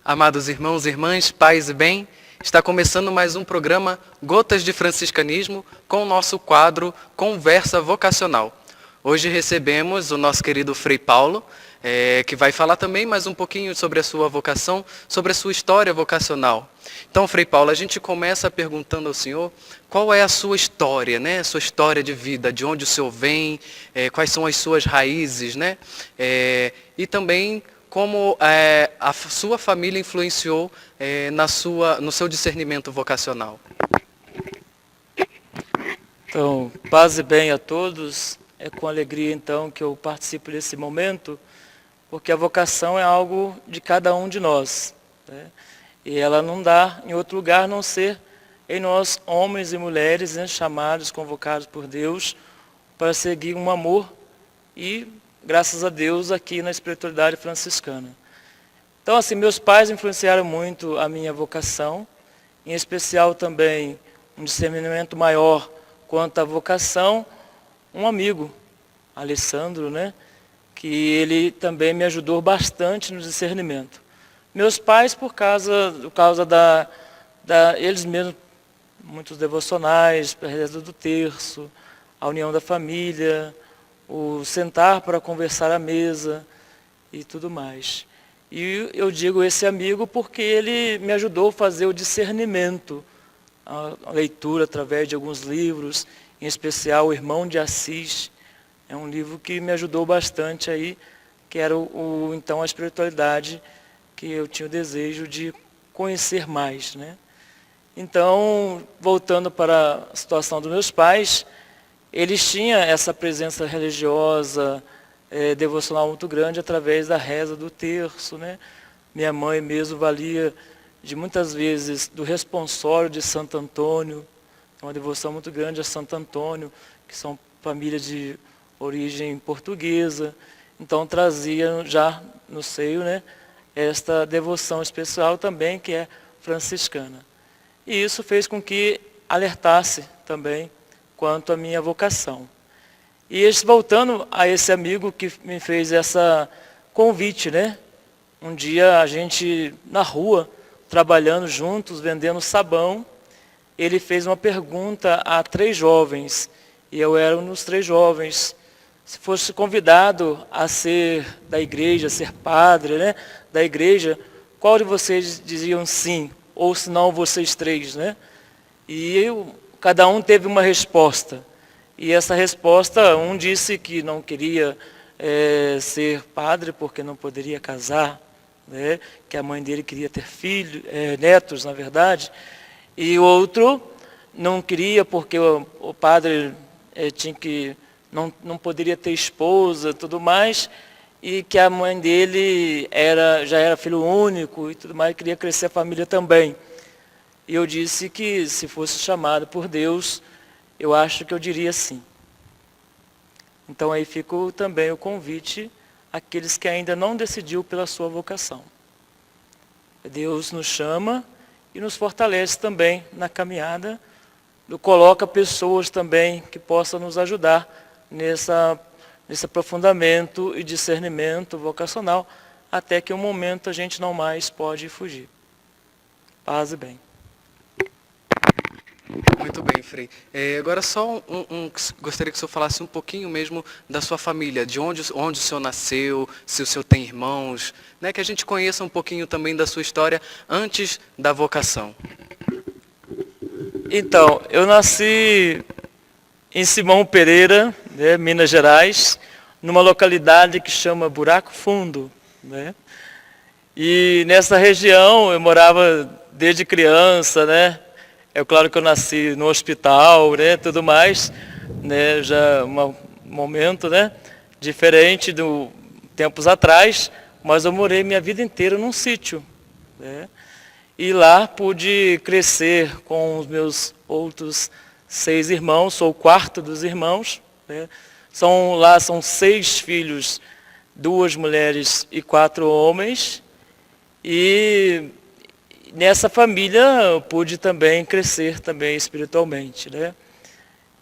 Amados irmãos e irmãs, paz e bem, está começando mais um programa Gotas de Franciscanismo com o nosso quadro Conversa Vocacional. Hoje recebemos o nosso querido Frei Paulo, que vai falar também mais um pouquinho sobre a sua vocação, sobre a sua história vocacional. Então, Frei Paulo, a gente começa perguntando ao senhor qual é a sua história, né? A sua história de vida, de onde o senhor vem, quais são as suas raízes, né? E também como a sua família influenciou no seu discernimento vocacional. Então, paz e bem a todos. É com alegria, então, que eu participo desse momento, porque a vocação é algo de cada um de nós, né? E ela não dá em outro lugar a não ser em nós, homens e mulheres, né, chamados, convocados por Deus, para seguir um amor e, graças a Deus, aqui na espiritualidade franciscana. Então, assim, meus pais influenciaram muito a minha vocação, em especial também um discernimento maior quanto à vocação, um amigo, Alessandro, né, que ele também me ajudou bastante no discernimento. Meus pais, por causa da eles mesmos, muitos devocionais, a reza do terço, a união da família, o sentar para conversar à mesa e tudo mais. E eu digo esse amigo porque ele me ajudou a fazer o discernimento, a leitura através de alguns livros, em especial O Irmão de Assis. É um livro que me ajudou bastante aí, que era então a espiritualidade que eu tinha o desejo de conhecer mais, né? Então, voltando para a situação dos meus pais, eles tinham essa presença religiosa, devocional muito grande através da reza do terço, né? Minha mãe mesmo valia de muitas vezes do responsório de Santo Antônio, uma devoção muito grande a Santo Antônio, que são famílias de origem portuguesa, então trazia já no seio, né, esta devoção especial também que é franciscana. E isso fez com que alertasse também quanto à minha vocação. E voltando a esse amigo que me fez essa convite, né? Um dia a gente na rua, trabalhando juntos, vendendo sabão, ele fez uma pergunta a 3 jovens, e eu era um dos 3 jovens. Se fosse convidado a ser da igreja, a ser padre, né, da igreja, qual de vocês diziam sim? Ou se não, vocês 3, né? E cada um teve uma resposta. E essa resposta, um disse que não queria ser padre porque não poderia casar, né? Que a mãe dele queria ter netos, na verdade. E o outro não queria porque o padre não poderia ter esposa, tudo mais, e que a mãe dele já era filho único e tudo mais, queria crescer a família também. E eu disse que se fosse chamado por Deus, eu acho que eu diria sim. Então aí fica também o convite àqueles que ainda não decidiu pela sua vocação. Deus nos chama e nos fortalece também na caminhada, coloca pessoas também que possam nos ajudar nesse aprofundamento e discernimento vocacional, até que um momento a gente não mais pode fugir. Paz e bem. Muito bem, Frei. Agora só gostaria que o senhor falasse um pouquinho mesmo da sua família, de onde o senhor nasceu, se o senhor tem irmãos, né? Que a gente conheça um pouquinho também da sua história antes da vocação. Então, eu nasci em Simão Pereira, né, Minas Gerais, numa localidade que chama Buraco Fundo, né? E nessa região eu morava desde criança, né? É claro que eu nasci no hospital, né, tudo mais, né, já um momento, né, diferente do tempos atrás, mas eu morei minha vida inteira num sítio, né? E lá pude crescer com os meus outros 6 irmãos, sou o 4º dos irmãos, né? Lá são 6 filhos, 2 mulheres e 4 homens, e nessa família eu pude também crescer também espiritualmente, né?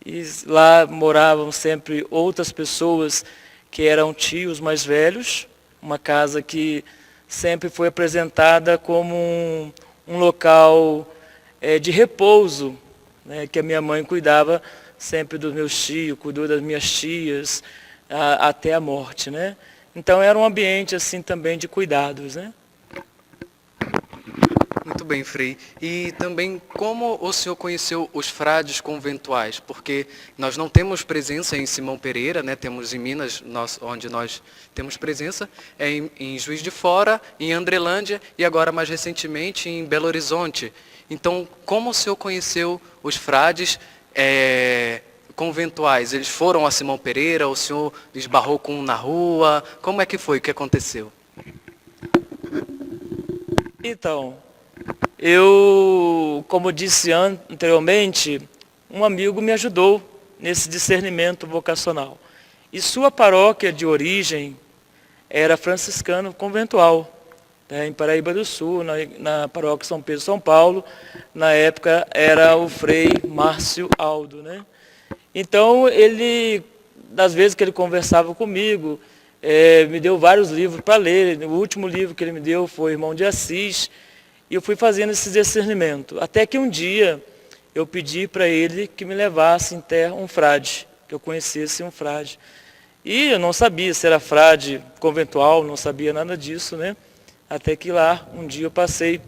E lá moravam sempre outras pessoas que eram tios mais velhos, uma casa que sempre foi apresentada como um local de repouso, né, que a minha mãe cuidava sempre dos meus tios, cuidou das minhas tias, até a morte, né? Então era um ambiente assim também de cuidados, né? Muito bem, Frei. E também como o senhor conheceu os frades conventuais? Porque nós não temos presença em Simão Pereira, né? Temos em Minas, onde nós temos presença, em Juiz de Fora, em Andrelândia e agora mais recentemente em Belo Horizonte. Então, como o senhor conheceu os frades conventuais? Eles foram a Simão Pereira, o senhor esbarrou com um na rua? Como é que foi? O que aconteceu? Então, eu, como disse anteriormente, um amigo me ajudou nesse discernimento vocacional. E sua paróquia de origem era franciscano conventual, né, em Paraíba do Sul, na paróquia São Pedro São Paulo. Na época era o Frei Márcio Aldo, né? Então, ele, das vezes que ele conversava comigo, me deu vários livros para ler. O último livro que ele me deu foi Irmão de Assis. E eu fui fazendo esse discernimento. Até que um dia eu pedi para ele que me levasse em terra um frade, que eu conhecesse um frade. E eu não sabia se era frade conventual, não sabia nada disso, né? Até que lá, um dia eu passei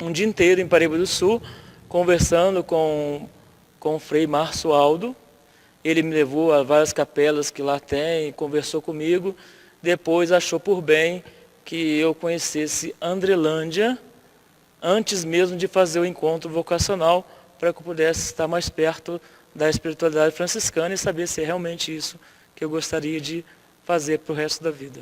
um dia inteiro em Paraíba do Sul, conversando com o Frei Márcio Aldo. Ele me levou a várias capelas que lá tem, conversou comigo. Depois achou por bem que eu conhecesse Andrelândia, antes mesmo de fazer o encontro vocacional, para que eu pudesse estar mais perto da espiritualidade franciscana e saber se é realmente isso que eu gostaria de fazer para o resto da vida.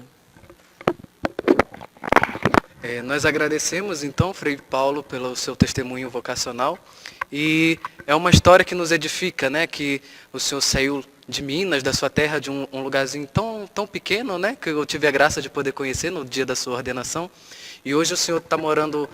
Nós agradecemos então, Frei Paulo, pelo seu testemunho vocacional. E é uma história que nos edifica, né? Que o senhor saiu de Minas, da sua terra, de um lugarzinho tão pequeno, né? Que eu tive a graça de poder conhecer no dia da sua ordenação. E hoje o senhor está morando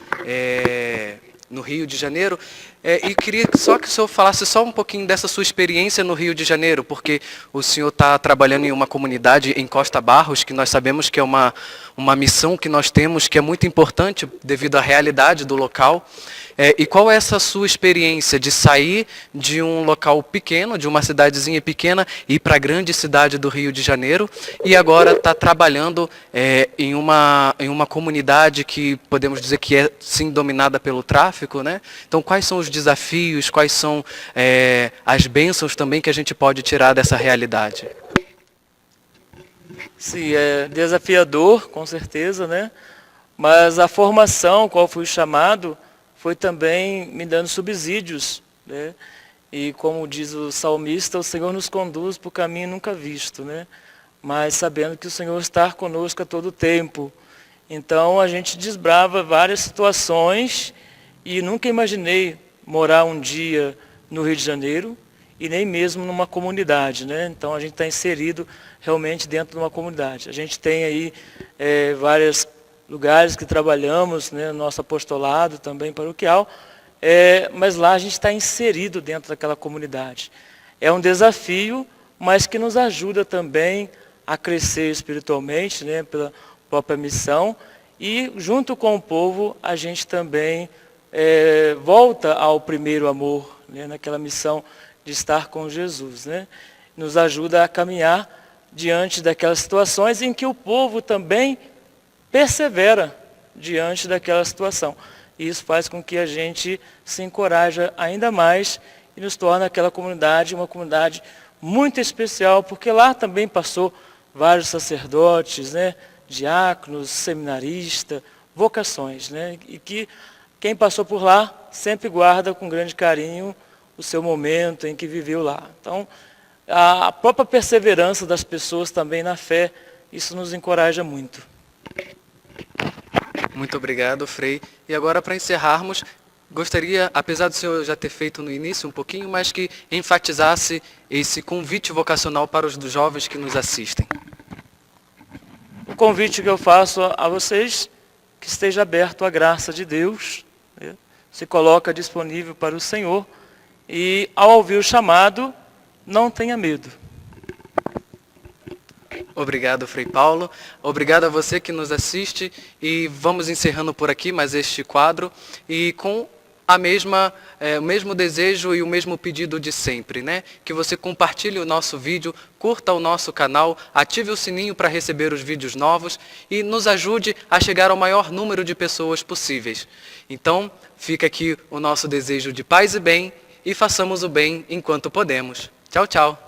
no Rio de Janeiro. E queria só que o senhor falasse só um pouquinho dessa sua experiência no Rio de Janeiro, porque o senhor está trabalhando em uma comunidade em Costa Barros, que nós sabemos que é uma missão que nós temos, que é muito importante devido à realidade do local. E qual é essa sua experiência de sair de um local pequeno, de uma cidadezinha pequena, e ir para a grande cidade do Rio de Janeiro, e agora está trabalhando em uma comunidade que podemos dizer que é sim dominada pelo tráfico, né? Então quais são os desafios, quais são as bênçãos também que a gente pode tirar dessa realidade? Sim, é desafiador, com certeza, né? Mas a formação, qual fui chamado, foi também me dando subsídios, né? E como diz o salmista, o Senhor nos conduz por caminho nunca visto, né? Mas sabendo que o Senhor está conosco a todo tempo. Então a gente desbrava várias situações e nunca imaginei morar um dia no Rio de Janeiro e nem mesmo numa comunidade, né? Então a gente está inserido realmente dentro de uma comunidade. A gente tem aí vários lugares que trabalhamos, né, no nosso apostolado também paroquial, mas lá a gente está inserido dentro daquela comunidade. É um desafio, mas que nos ajuda também a crescer espiritualmente, né, pela própria missão, e junto com o povo a gente também volta ao primeiro amor, né, naquela missão de estar com Jesus, né? Nos ajuda a caminhar diante daquelas situações em que o povo também persevera diante daquela situação. E isso faz com que a gente se encoraje ainda mais e nos torna aquela comunidade uma comunidade muito especial, porque lá também passou vários sacerdotes, né, diáconos, seminaristas, vocações, né, e que quem passou por lá sempre guarda com grande carinho o seu momento em que viveu lá. Então, a própria perseverança das pessoas também na fé, isso nos encoraja muito. Muito obrigado, Frei. E agora, para encerrarmos, gostaria, apesar do senhor já ter feito no início um pouquinho, mas que enfatizasse esse convite vocacional para os jovens que nos assistem. O convite que eu faço a vocês, que esteja aberto à graça de Deus, né? Se coloca disponível para o Senhor e, ao ouvir o chamado, não tenha medo. Obrigado, Frei Paulo. Obrigado a você que nos assiste e vamos encerrando por aqui mais este quadro e com o mesmo desejo e o mesmo pedido de sempre, né? Que você compartilhe o nosso vídeo, curta o nosso canal, ative o sininho para receber os vídeos novos e nos ajude a chegar ao maior número de pessoas possíveis. Então, fica aqui o nosso desejo de paz e bem e façamos o bem enquanto podemos. Tchau, tchau!